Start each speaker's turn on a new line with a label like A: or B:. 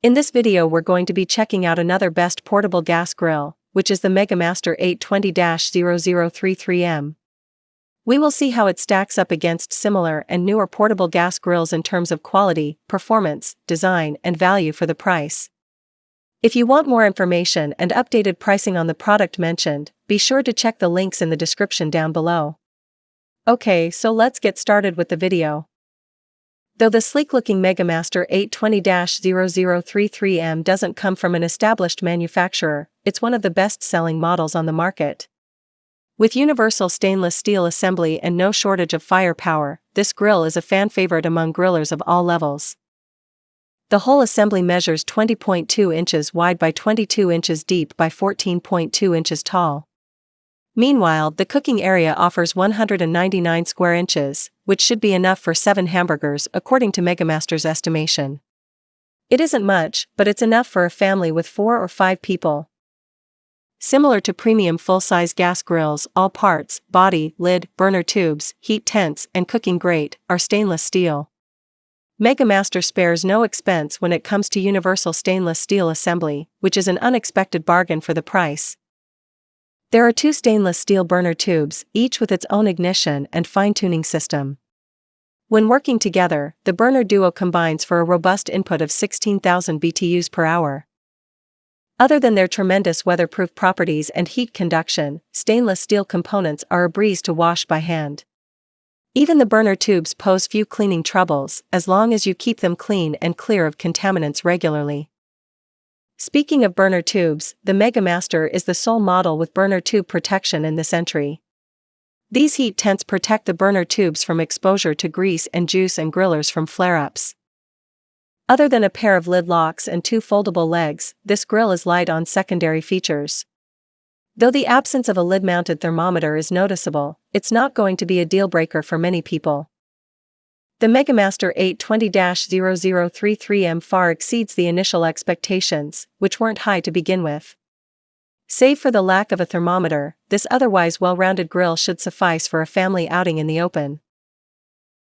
A: In this video we're going to be checking out another best portable gas grill, which is the Megamaster 820-0033M. We will see how it stacks up against similar and newer portable gas grills in terms of quality, performance, design, and value for the price. If you want more information and updated pricing on the product mentioned, be sure to check the links in the description down below. Okay, so let's get started with the video. Though the sleek-looking Megamaster 820-0033M doesn't come from an established manufacturer, it's one of the best-selling models on the market. With universal stainless steel assembly and no shortage of firepower, this grill is a fan favorite among grillers of all levels. The whole assembly measures 20.2 inches wide by 22 inches deep by 14.2 inches tall. Meanwhile, the cooking area offers 199 square inches, which should be enough for 7 hamburgers according to Megamaster's estimation. It isn't much, but it's enough for a family with 4 or 5 people. Similar to premium full-size gas grills, all parts, body, lid, burner tubes, heat tents, and cooking grate, are stainless steel. Megamaster spares no expense when it comes to universal stainless steel assembly, which is an unexpected bargain for the price. There are 2 stainless steel burner tubes, each with its own ignition and fine-tuning system. When working together, the burner duo combines for a robust input of 16,000 BTUs per hour. Other than their tremendous weatherproof properties and heat conduction, stainless steel components are a breeze to wash by hand. Even the burner tubes pose few cleaning troubles, as long as you keep them clean and clear of contaminants regularly. Speaking of burner tubes, the Megamaster is the sole model with burner tube protection in this entry. These heat tents protect the burner tubes from exposure to grease and juice and grillers from flare-ups. Other than a pair of lid locks and 2 foldable legs, this grill is light on secondary features. Though the absence of a lid-mounted thermometer is noticeable, it's not going to be a deal-breaker for many people. The Megamaster 820-0033M far exceeds the initial expectations, which weren't high to begin with. Save for the lack of a thermometer, this otherwise well-rounded grill should suffice for a family outing in the open.